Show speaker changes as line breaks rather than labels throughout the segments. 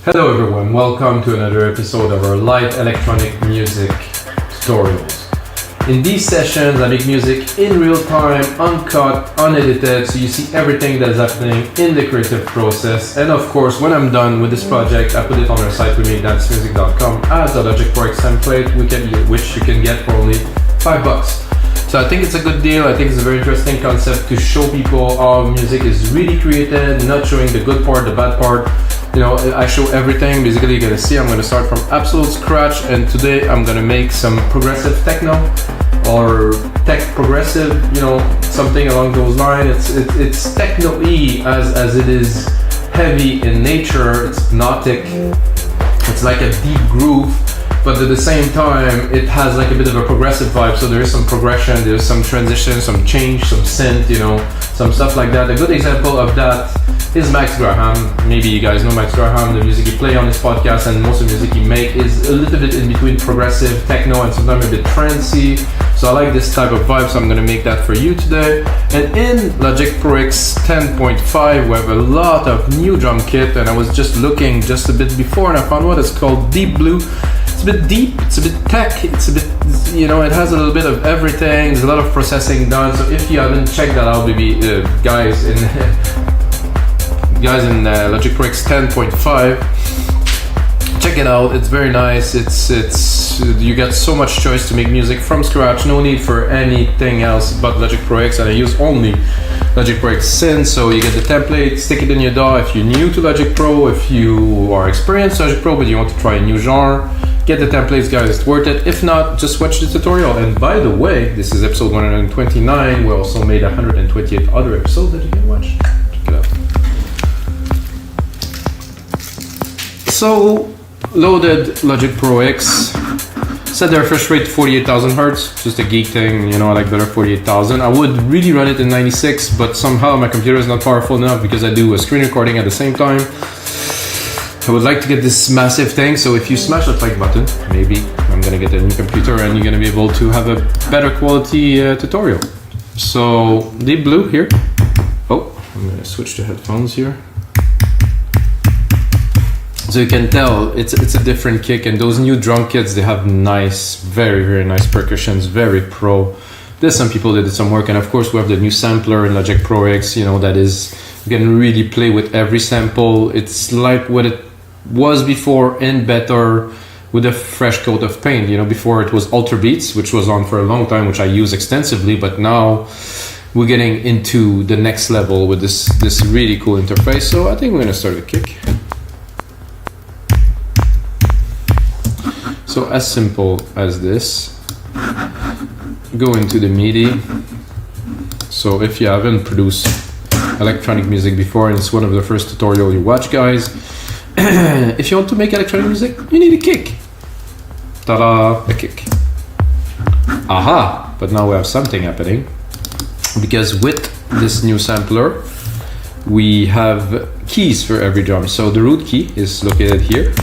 Hello everyone, welcome to another episode of our live electronic music tutorials. In these sessions I make music in real time, uncut, unedited, so you see everything that is happening in the creative process. And of course, when I'm done with this project, I put it on our site, rhythmic.music.com, as a Logic Pro X template, which you can get for only $5. So I think it's a good deal. I think it's a very interesting concept to show people how music is really created, not showing the good part, the bad part. You know, I show everything. Basically, you're gonna see I'm gonna start from absolute scratch, and today I'm gonna make some progressive techno or tech progressive, you know, something along those lines. It's techno-y as it is heavy in nature. It's hypnotic. It's like a deep groove, but at the same time it has like a bit of a progressive vibe. So there is some progression, there's some transition, some change, some synth, you know, some stuff like that. A good example of that is Max Graham. Maybe you guys know Max Graham. The music he play on his podcast and most of the music he make is a little bit in between progressive, techno, and sometimes a bit trancey. So I like this type of vibe, so I'm gonna make that for you today. And in Logic Pro X 10.5 we have a lot of new drum kit, and I was just looking just a bit before and I found what is called Deep Blue. It's a bit deep, it's a bit tech, it's a bit, you know, it has a little bit of everything. There's a lot of processing done. So if you haven't checked that out, maybe guys in Logic Pro X 10.5, check it out. It's very nice. It's you get so much choice to make music from scratch. No need for anything else but Logic Pro X, and I use only Logic Pro X synth. So you get the template, stick it in your DAW. If you're new to Logic Pro, if you are experienced Logic Pro but you want to try a new genre, get the templates, guys. It's worth it. If not, just watch the tutorial. And by the way, this is episode 129. We also made 128 other episodes that you can watch. Check it out. So, loaded Logic Pro X. Set the refresh rate to 48,000 Hertz. Just a geek thing, you know, I like better 48,000. I would really run it in 96, but somehow my computer is not powerful enough because I do a screen recording at the same time. I would like to get this massive thing, so if you smash the like button, maybe I'm gonna get a new computer and you're gonna be able to have a better quality tutorial. So, Deep Blue here. Oh, I'm gonna switch to headphones here. So you can tell it's a different kick, and those new drum kits, they have nice, very nice percussions, very pro. There's some people that did some work, and of course we have the new sampler in Logic Pro X, you know, that is, you can really play with every sample. It's like what it was before and better with a fresh coat of paint. You know, before it was Ultra Beats, which was on for a long time, which I use extensively, but now we're getting into the next level with this really cool interface. So I think we're gonna start the kick. So as simple as this, go into the MIDI. So if you haven't produced electronic music before and it's one of the first tutorial you watch, guys, if you want to make electronic music, you need a kick. Ta-da, a kick. Aha, but now we have something happening, because with this new sampler, we have keys for every drum. So the root key is located here.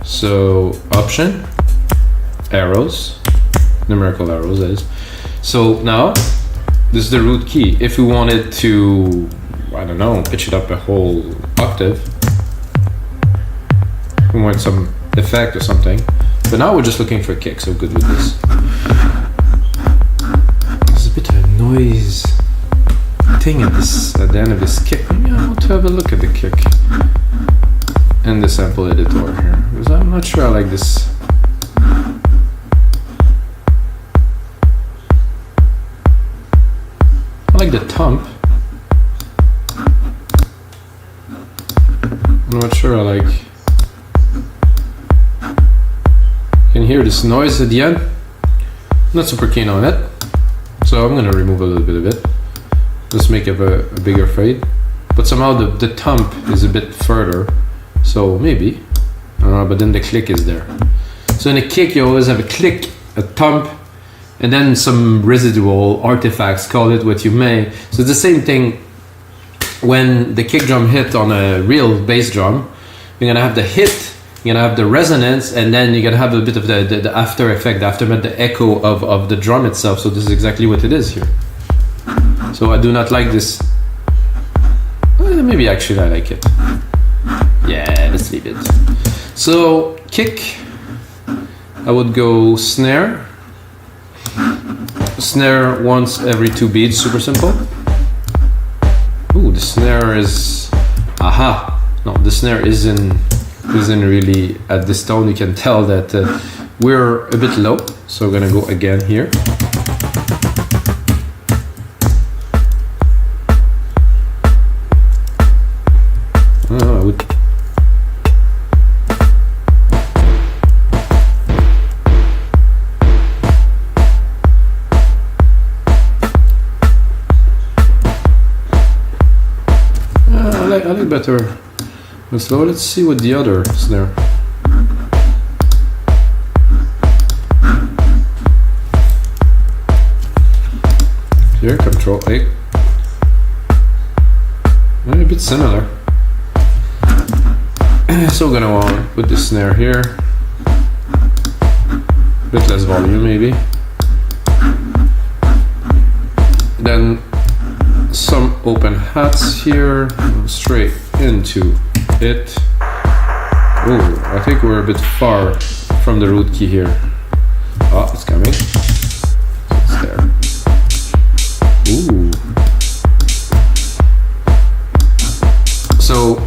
So option, arrows, numerical arrows that is. So now this is the root key. If we wanted to, I don't know, pitch it up a whole octave, we want some effect or something, but now we're just looking for a kick. So good with this. There's a bit of a noise thing at the end of this kick. Maybe I want to have a look at the kick and the sample editor here, because I'm not sure I like this. I like the thump. I'm not sure I like. You can hear this noise at the end. I'm not super keen on it, so I'm gonna remove a little bit of it. Just make it a bigger fade. But somehow the thump is a bit further. So maybe, but then the click is there. So in a kick, you always have a click, a thump, and then some residual artifacts, call it what you may. So it's the same thing when the kick drum hit on a real bass drum. You're gonna have the hit, you're gonna have the resonance, and then you're gonna have a bit of the after effect, the aftermath, the echo of the drum itself. So this is exactly what it is here. So I do not like this. Maybe actually I like it. Yeah, let's leave it. So kick, I would go snare. Snare once every 2 beats, super simple. Ooh, the snare is, aha. No, the snare isn't really at this tone. You can tell that we're a bit low. So we're gonna go again here. I would. I like better. So let's see what the other snare. Here, Control A. A bit similar. So we're gonna want to put the snare here. A bit less volume maybe. Then some open hats here, straight into it. Oh, I think we're a bit far from the root key here. Oh, it's coming. It's there. Ooh. So,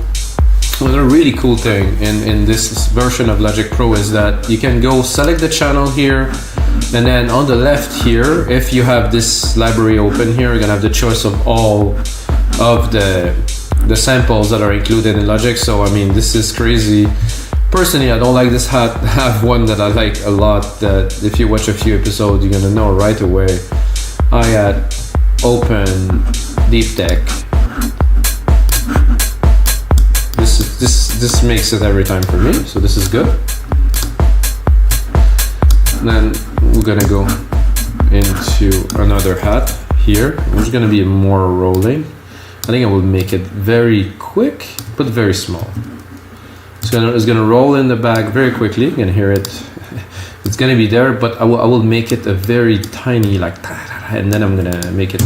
another really cool thing in this version of Logic Pro is that you can go select the channel here, and then on the left here, if you have this library open here, you're gonna have the choice of all of the samples that are included in Logic. So I mean, this is crazy. Personally, I don't like this hat. I have one that I like a lot, that if you watch a few episodes, you're gonna know right away. I had open Deep Tech. This makes it every time for me, so this is good. Then we're gonna go into another hat here, which is gonna be more rolling. I think I will make it very quick, but very small. It's gonna roll in the back very quickly. You can hear it. It's gonna be there, but I will make it a very tiny, like, and then I'm gonna make it.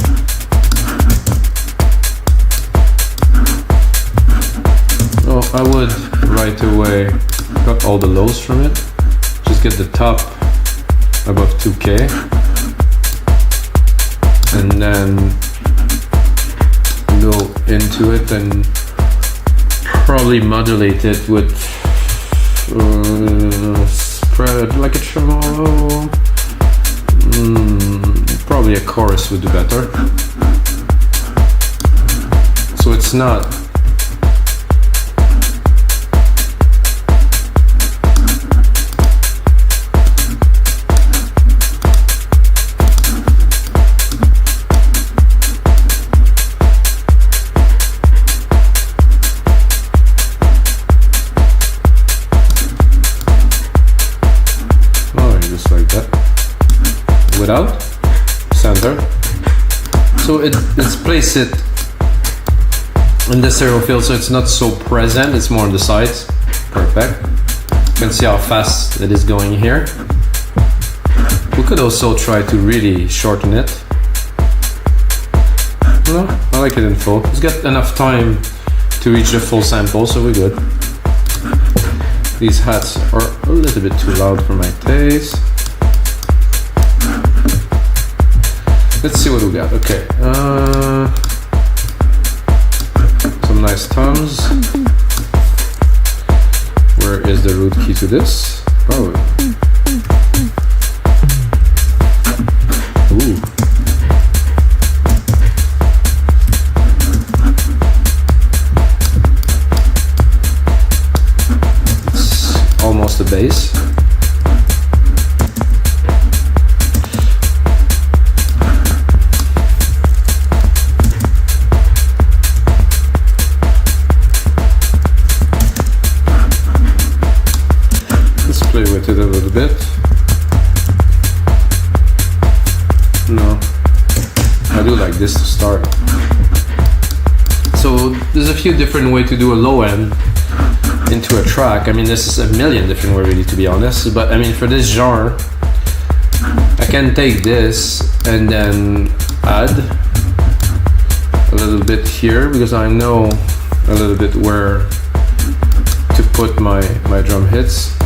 Oh, I would right away cut all the lows from it. Just get the top above 2K, and then go into it and probably modulate it with spread like a tremolo. Probably a chorus would do better. So it's not without center. So it's placed it in the stereo field, so it's not so present, it's more on the sides. Perfect. You can see how fast it is going here. We could also try to really shorten it. Well, I like it in full. It's got enough time to reach the full sample, so we're good. These hats are a little bit too loud for my taste. Let's see what we got. Okay, some nice toms. Where is the root key to this? Oh, ooh. It's almost a bass. With it a little bit. No, I do like this to start. So there's a few different ways to do a low end into a track. I mean, this is a million different ways, really, to be honest. But I mean, for this genre, I can take this and then add a little bit here, because I know a little bit where put my drum hits.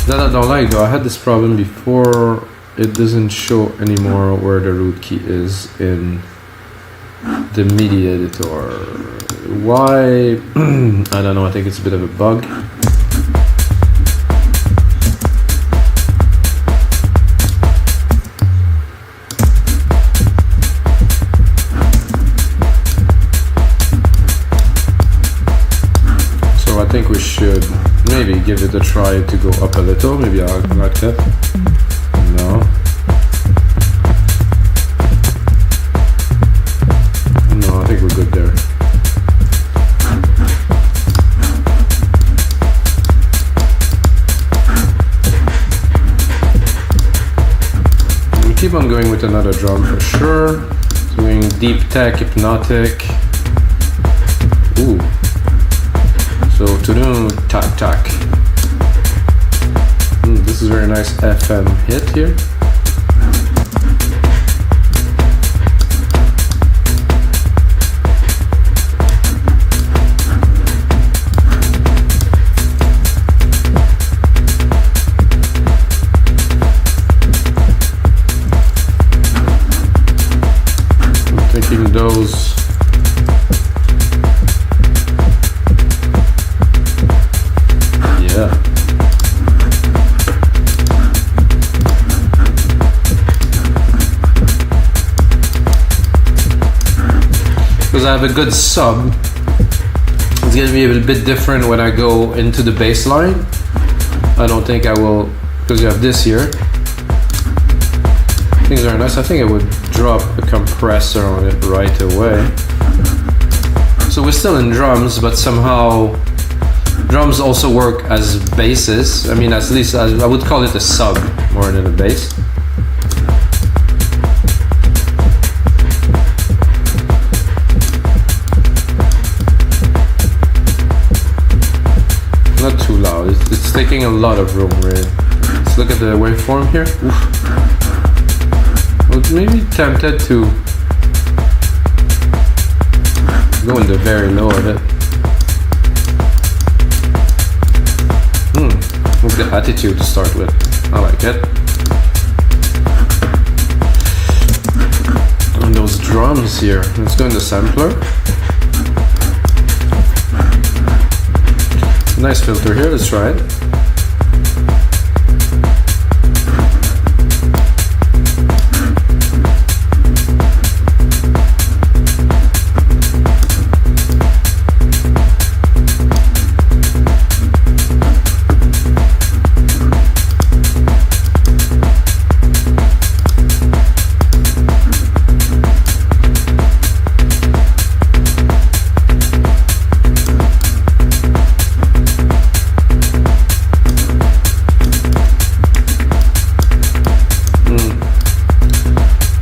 That I don't like though. I had this problem before. It doesn't show anymore where the root key is in the MIDI editor. Why? I don't know. I think it's a bit of a bug. So I think we should maybe give it a try to go up a little. Maybe I'll like that. No. No, I think we're good there. We keep on going with another drum for sure. Doing deep tech, hypnotic. Ooh. So to do tack tack. This is a very nice FM hit here. I'm thinking those. Yeah. Because I have a good sub, it's gonna be a little bit different when I go into the bass line. I don't think I will, because you have this here. Things are nice. I think I would drop a compressor on it right away. So we're still in drums, but somehow drums also work as basses. I mean, at least I would call it a sub more than a bass. Not too loud. It's taking a lot of room, really. Let's look at the waveform here. Oof. I was maybe tempted to go in the very low of it. With the attitude to start with. I like it. And those drums here. Let's go in the sampler. Nice filter here, let's try it.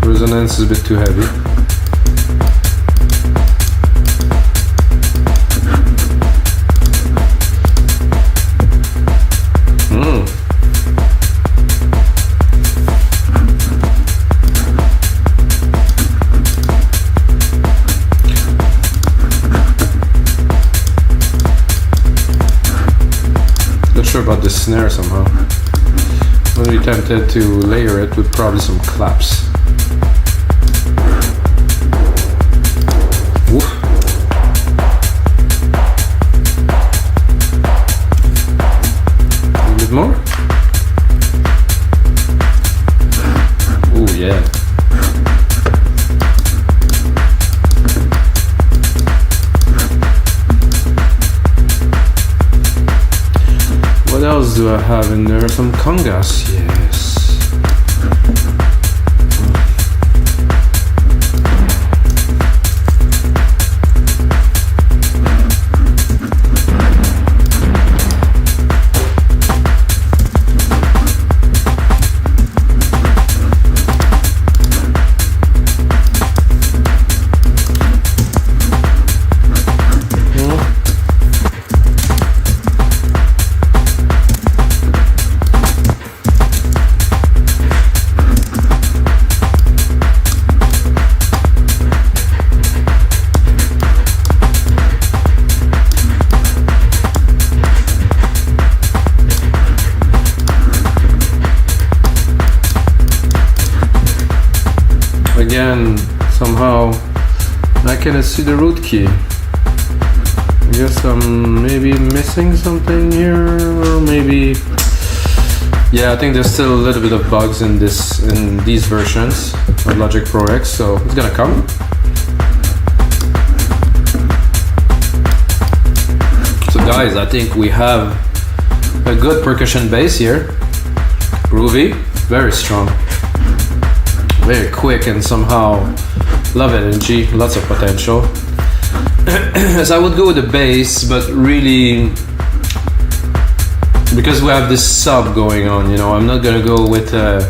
Resonance is a bit too heavy. Not sure about the snare somehow. I'm really tempted to layer it with probably some claps. Woof. A bit more. Oh yeah. What else do I have in there? Some congas, yes. let's see the root key. I guess I'm maybe missing something here, or maybe, yeah, I think there's still a little bit of bugs in these versions of Logic Pro X, so it's gonna come. So guys, I think we have a good percussion bass here. Groovy, very strong, very quick, and somehow love energy, lots of potential. So I would go with the bass, but really, because we have this sub going on, you know, I'm not gonna go with a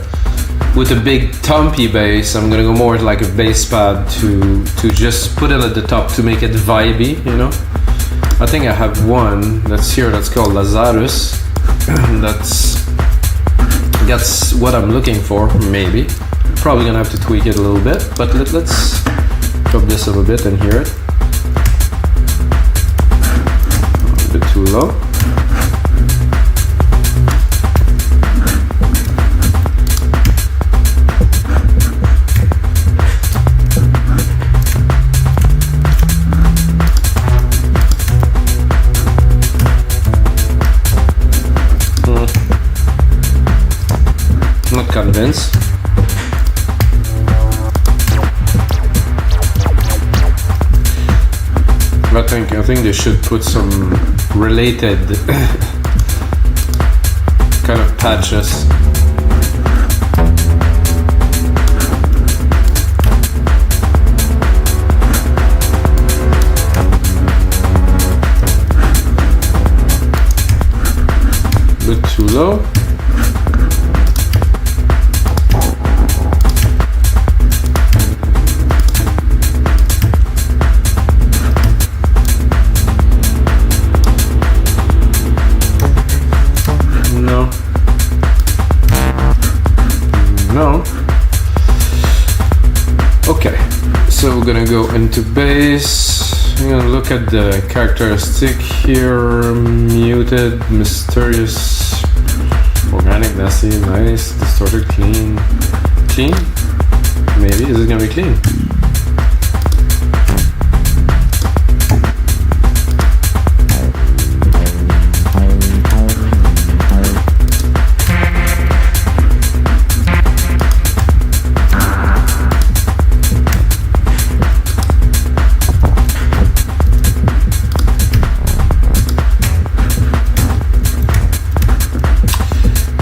big thumpy bass. I'm gonna go more like a bass pad to just put it at the top to make it vibey, you know. I think I have one that's here that's called Lazarus. That's what I'm looking for, maybe. Probably gonna have to tweak it a little bit, but let's drop this a little bit and hear it. A bit too low. Not convinced. I think they should put some related kind of patches. A bit too low. No. Okay, so we're gonna go into bass. I'm gonna look at the characteristic here. Muted, mysterious, organic, messy, nice, distorted, clean. Clean? Maybe. Is it gonna be clean?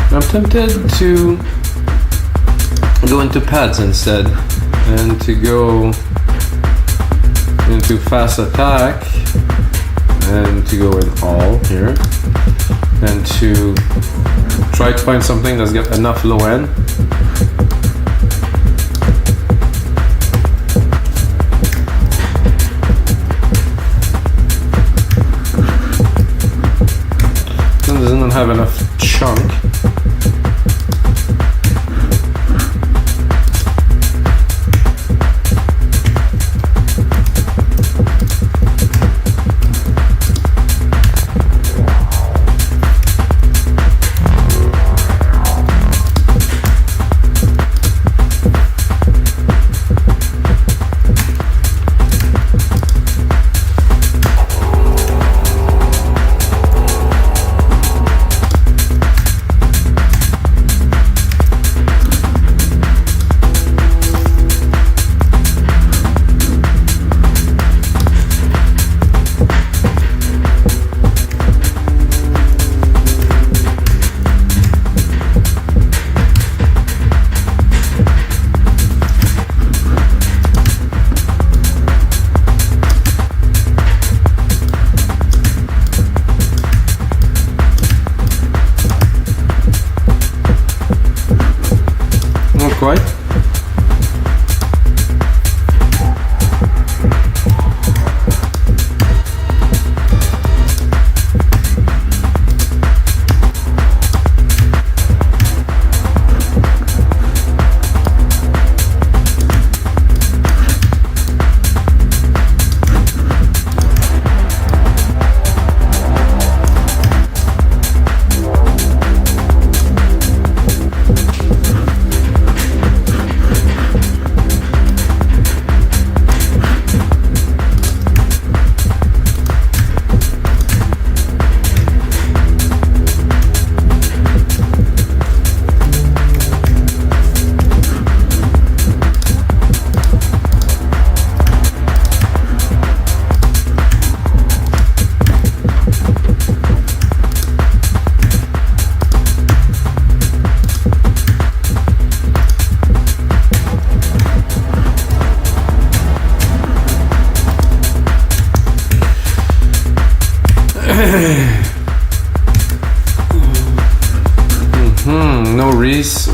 I'm tempted to go into pads instead, and to go into fast attack, and to go in all here, and to try to find something that's got enough low end. It doesn't have enough chunk.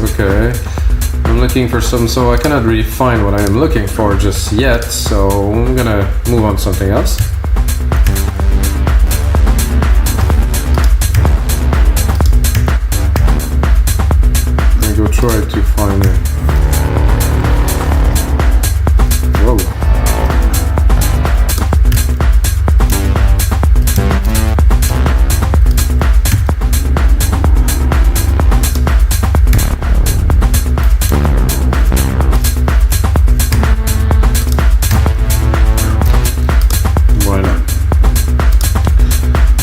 Okay. I'm looking for some, so I cannot really find what I am looking for just yet, so I'm gonna move on to something else. I'm gonna go try to find it. Whoa.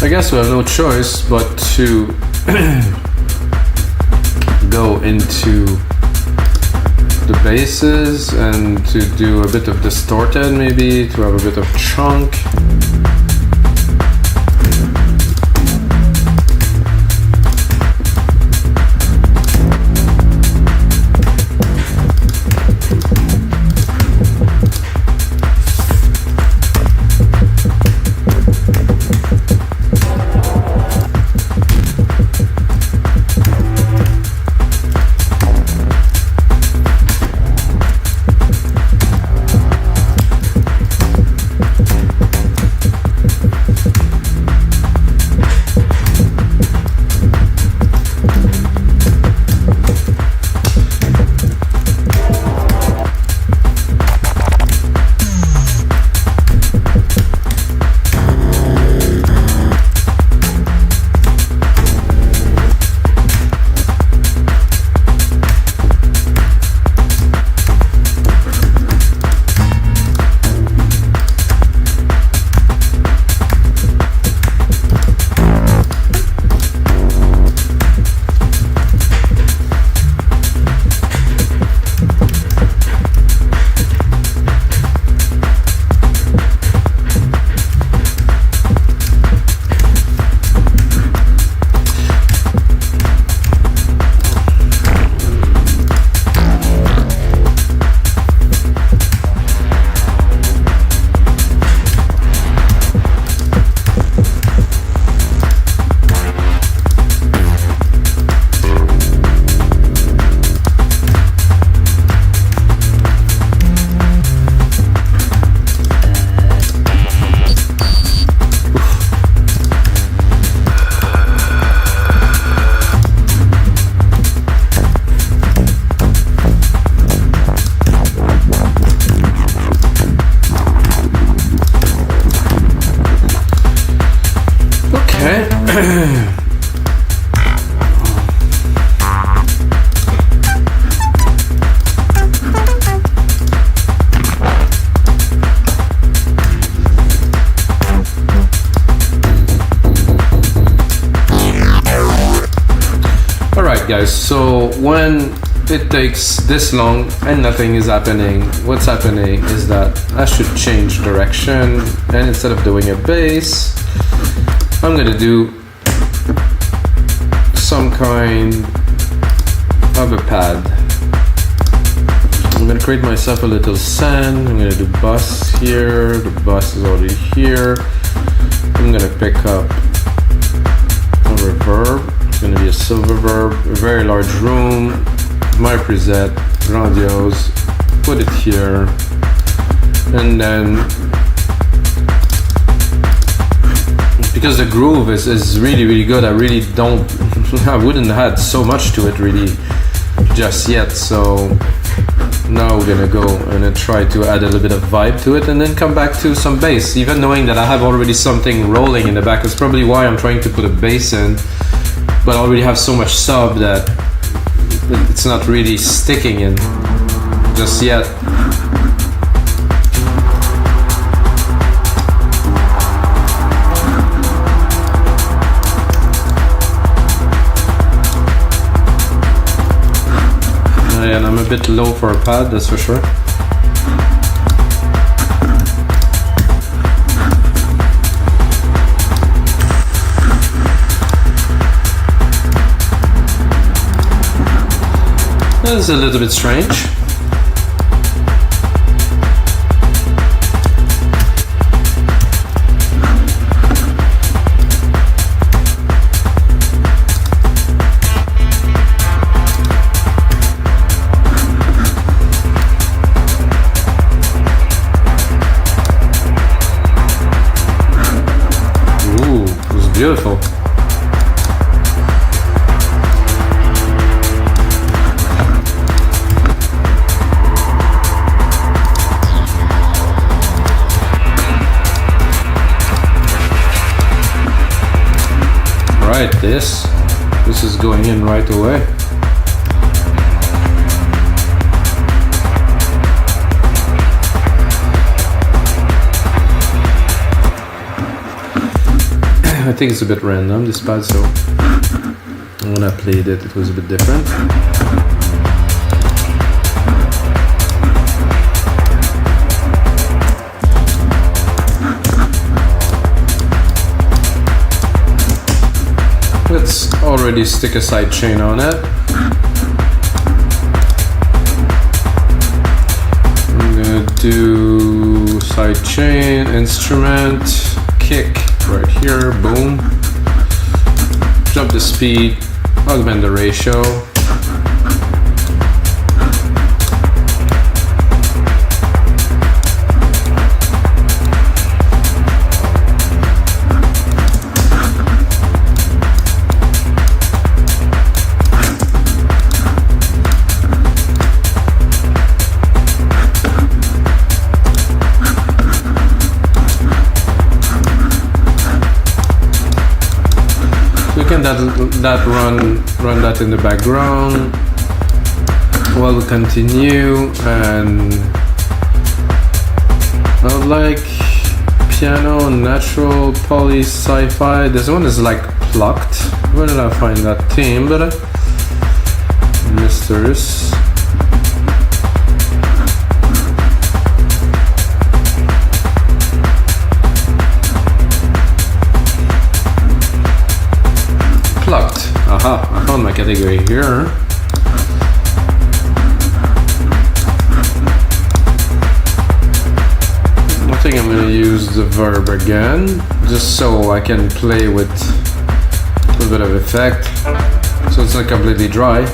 I guess we have no choice but to go into the basses and to do a bit of distorted, maybe to have a bit of chunk. Guys, so when it takes this long and nothing is happening, what's happening is that I should change direction, and instead of doing a bass, I'm gonna do some kind of a pad. I'm gonna create myself a little send. I'm gonna do bus here, the bus is already here. I'm gonna pick up a reverb. It's going to be a silver verb, a very large room, my preset, grandiose, put it here, and then because the groove is really good, I really don't, I wouldn't add so much to it really just yet, so now we're gonna go and try to add a little bit of vibe to it and then come back to some bass, even knowing that I have already something rolling in the back. That's probably why I'm trying to put a bass in, but I already have so much sub that it's not really sticking in just yet. And I'm a bit low for a pad, that's for sure. This is a little bit strange. beautiful. Right, this is going in right away. I think it's a bit random, this pad, so when I played it, it was a bit different. Let's already stick a side chain on it. I'm gonna do side chain, instrument, kick right here, boom. Drop the speed, augment the ratio. That run that in the background while we continue, and I would like piano, natural, poly, sci-fi. This one is like plucked. Where did I find that timbre? Misters. Plucked. Aha, I found my category here. I think I'm gonna use the verb again, just so I can play with a little bit of effect, so it's not completely dry.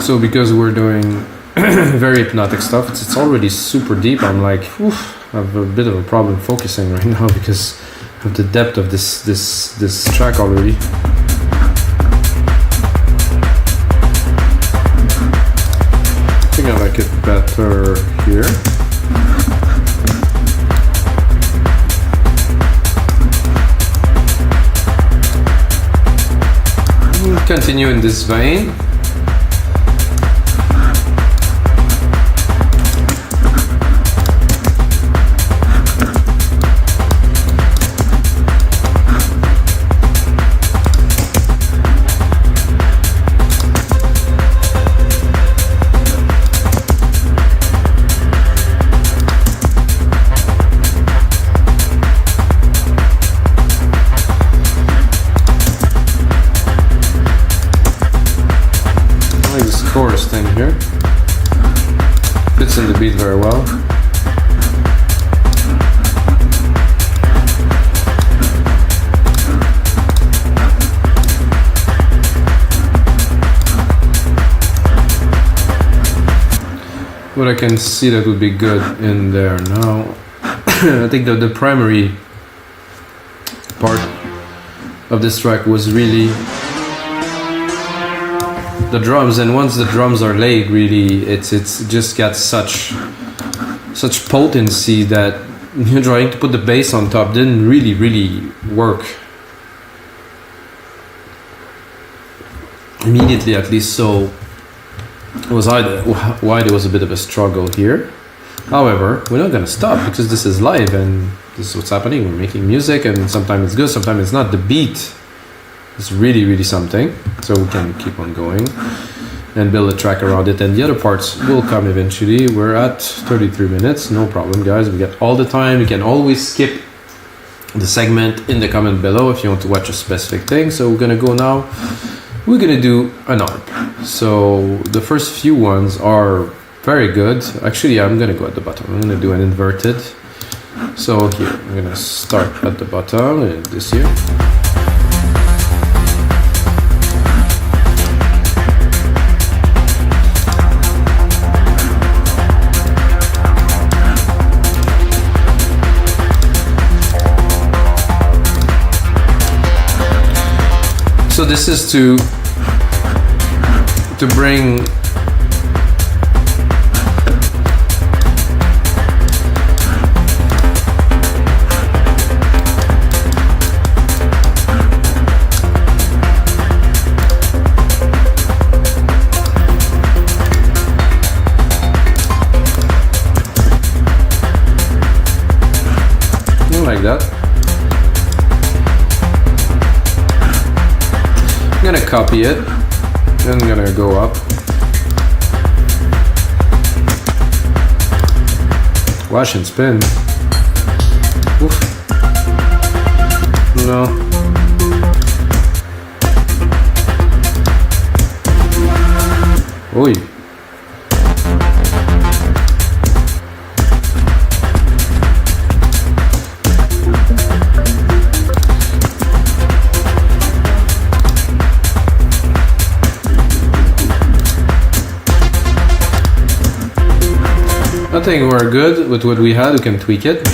So because we're doing very hypnotic stuff, it's already super deep. I'm like, oof, I have a bit of a problem focusing right now because of the depth of this track already. better here. We'll continue in this vein. Chorus thing here. Fits in the beat very well. What I can see that would be good in there now. I think that the primary part of this track was really the drums, and once the drums are laid, really it's just got such potency that trying to put the bass on top didn't really work immediately, at least. So it was why there was a bit of a struggle here. However, we're not gonna stop because this is live and this is what's happening. We're making music, and sometimes it's good, sometimes it's not. The beat is really something, so we can keep on going and build a track around it, and the other parts will come eventually. We're at 33 minutes, no problem guys, we get all the time. You can always skip the segment in the comment below if you want to watch a specific thing. So we're gonna go now, we're gonna do an ARP. So the first few ones are very good. Actually, I'm gonna go at the bottom. I'm gonna do an inverted. So here, I'm gonna start at the bottom and this here. So this is to bring like that. I'm gonna copy it, and I'm gonna go up. Wash and spin. Oof. No. Oi. I think we're good with what we had. We can tweak it.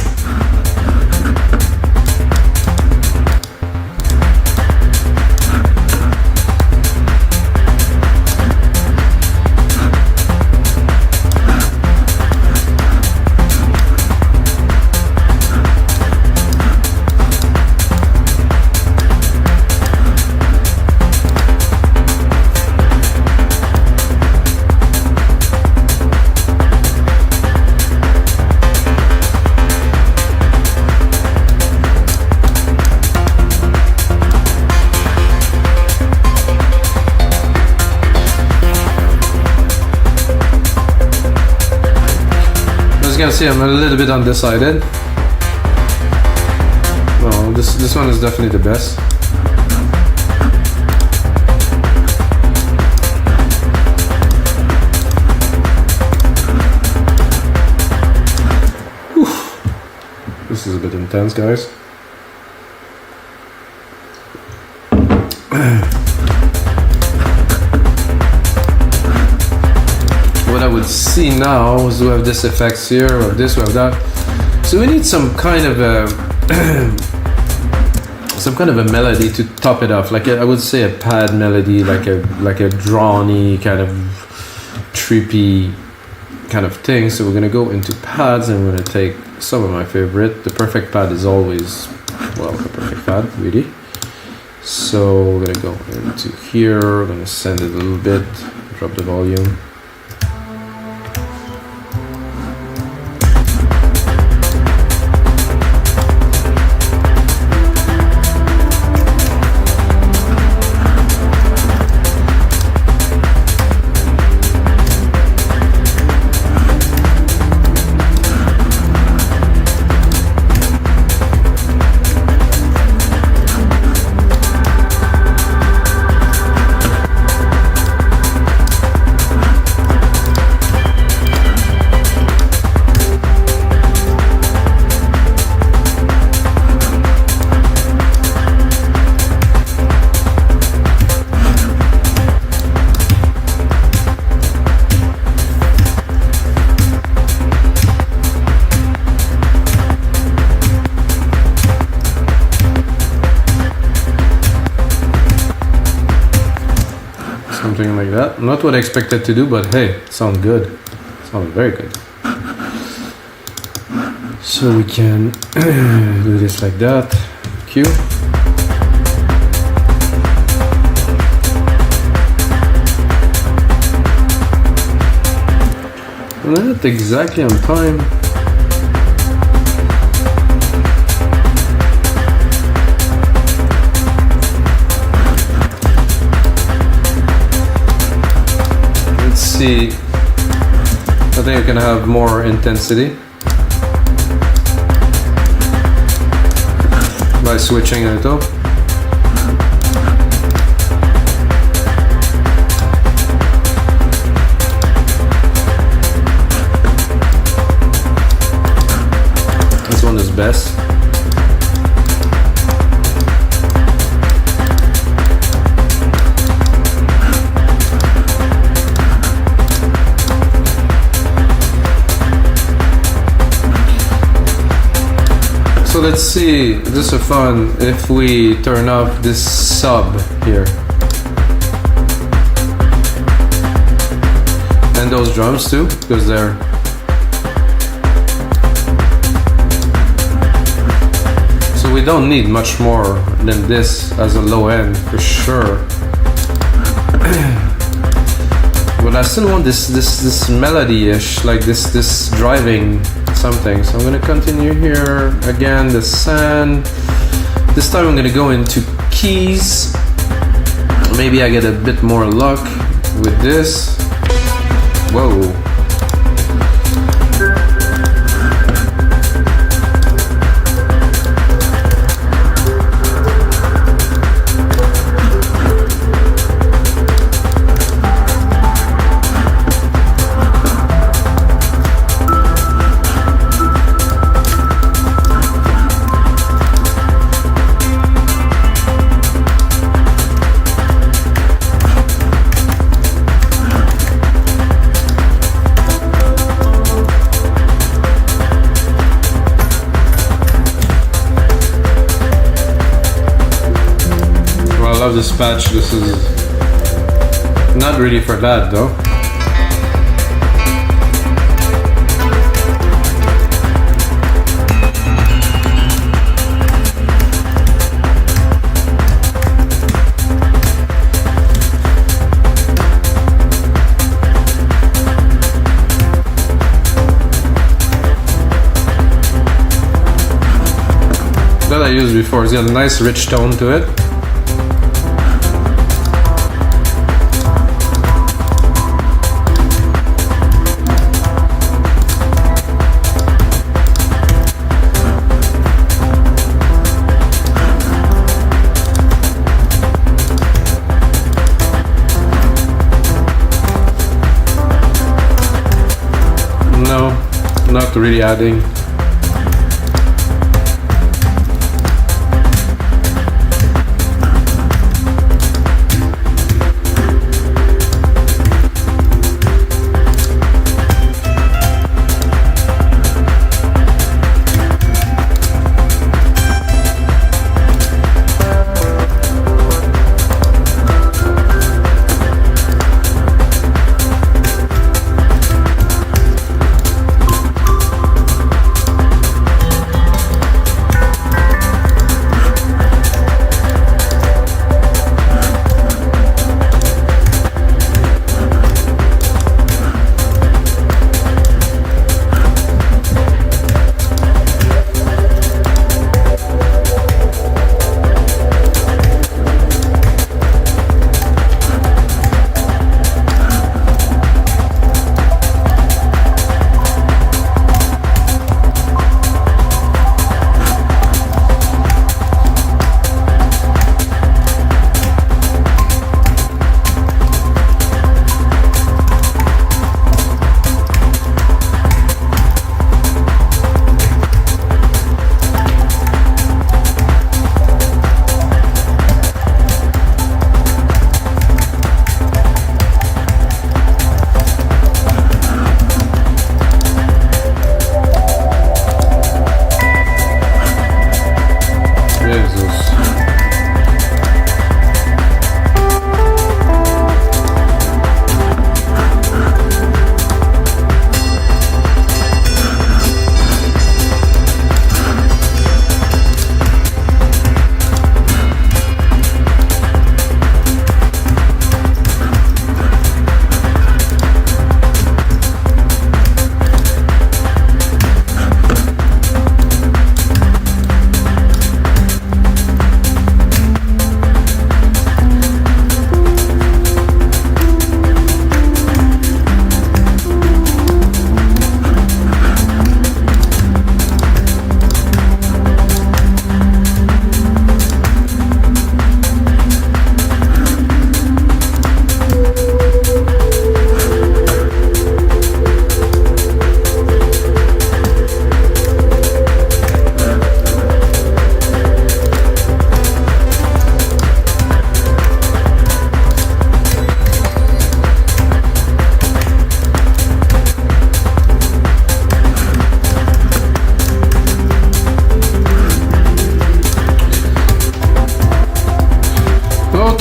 You can see I'm a little bit undecided. Well, this one is definitely the best. Oof. This is a bit intense, guys. What I would see now is we have this effects here, or this, we have that. So we need some kind of a melody to top it off. Like I would say a pad melody, like a drawny kind of trippy kind of thing. So we're gonna go into pads and we're gonna take some of my favorite. The perfect pad is always, well, the perfect pad, really. So we're gonna go into here, we're gonna send it a little bit, drop the volume. Something like that. Not what I expected to do, but hey, it sounds good. It sounds very good. So we can do this like that. Q. Not exactly on time. See, I think I can have more intensity by switching a little. This one is best. So let's see, just for fun, if we turn off this sub here. And those drums too, because they're... So we don't need much more than this as a low end, for sure. But I still want this melody-ish, like this driving something. So I'm gonna continue here again, the sand. This time I'm gonna go into keys. Maybe I get a bit more luck with this. Whoa. I love this patch. This is not really for that though. That I used before. It's got a nice rich tone to it. No, not really adding.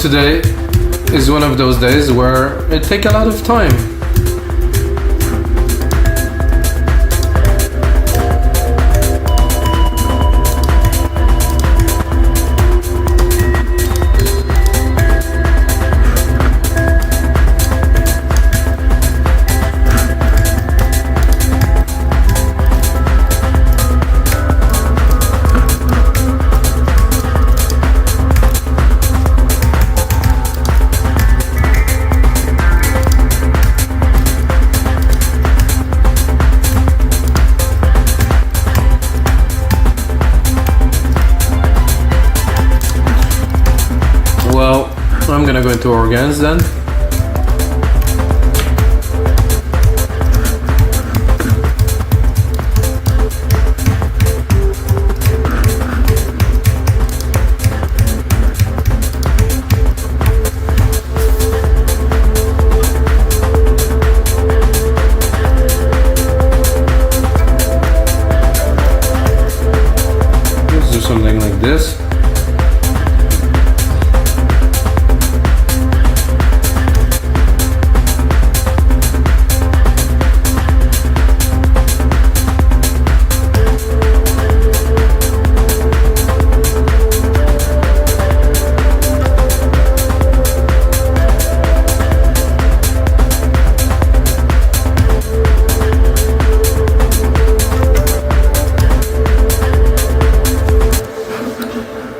today is one of those days where it takes a lot of time. I'm gonna go into organs then. Let's do something like this.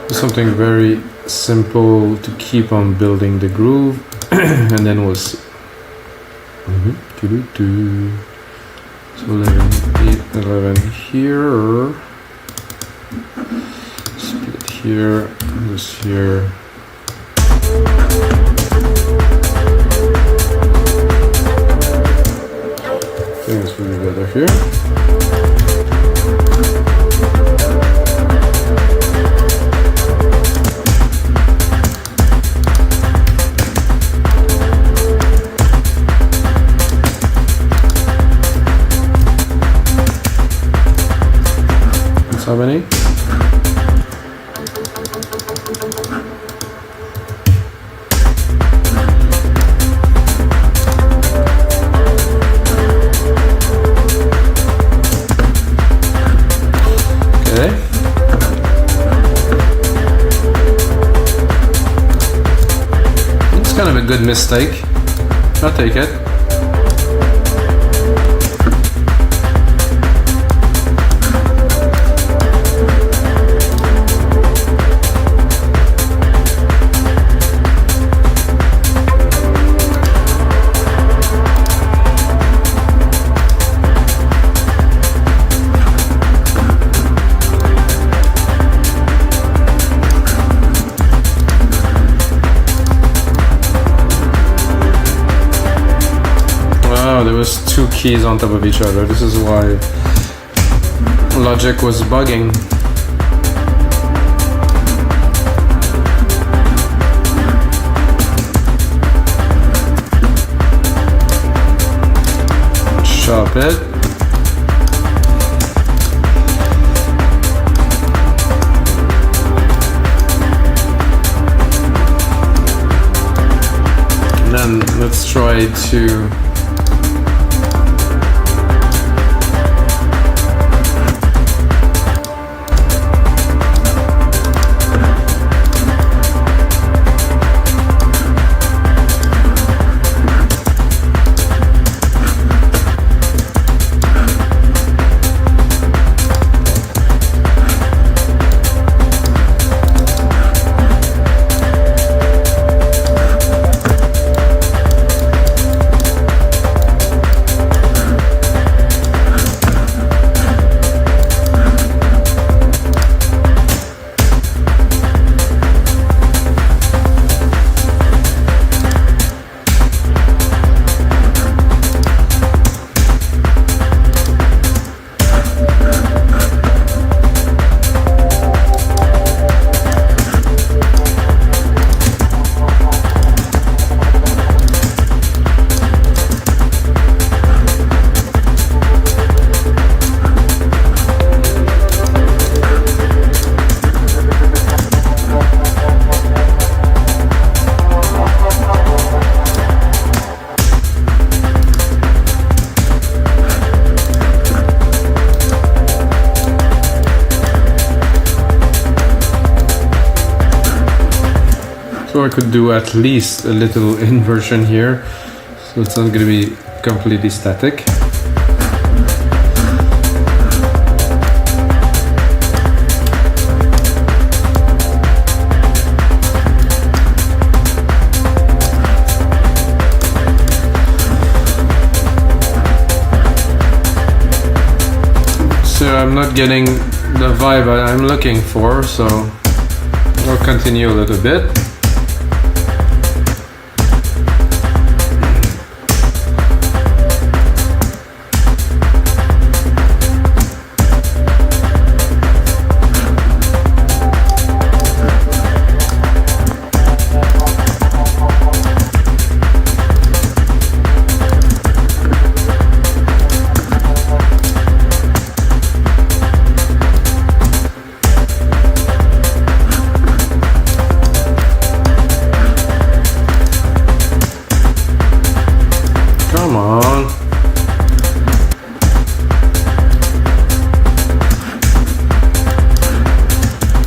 Something very simple to keep on building the groove, and then we'll see. So 11 here, split here, this here. I think this will be better here. How many? Okay. It's kind of a good mistake. I'll take it. There was two keys on top of each other. This is why Logic was bugging. Chop it. And then let's try to I could do at least a little inversion here, so it's not going to be completely static. So I'm not getting the vibe I'm looking for, so I'll continue a little bit.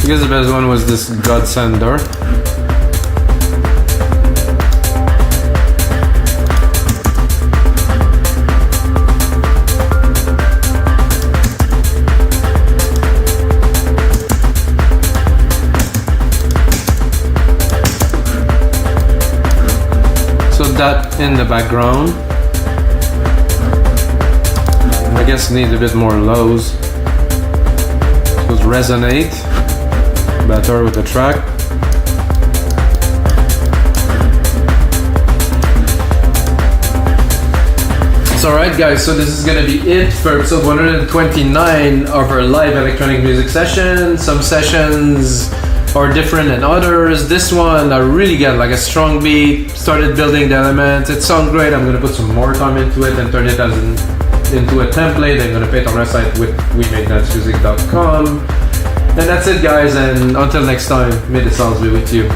I guess the best one was this Godsender. So that in the background. I guess need a bit more lows. So resonate better with the track. It's alright guys, so this is gonna be it for episode 129 of our live electronic music session. Some sessions are different than others. This one I really got like a strong beat, started building the elements. It sounds great. I'm gonna put some more time into it and turn it into a template. I'm gonna put it on our site with wemakedancemusic.com. And that's it guys, and until next time, may the sounds be with you.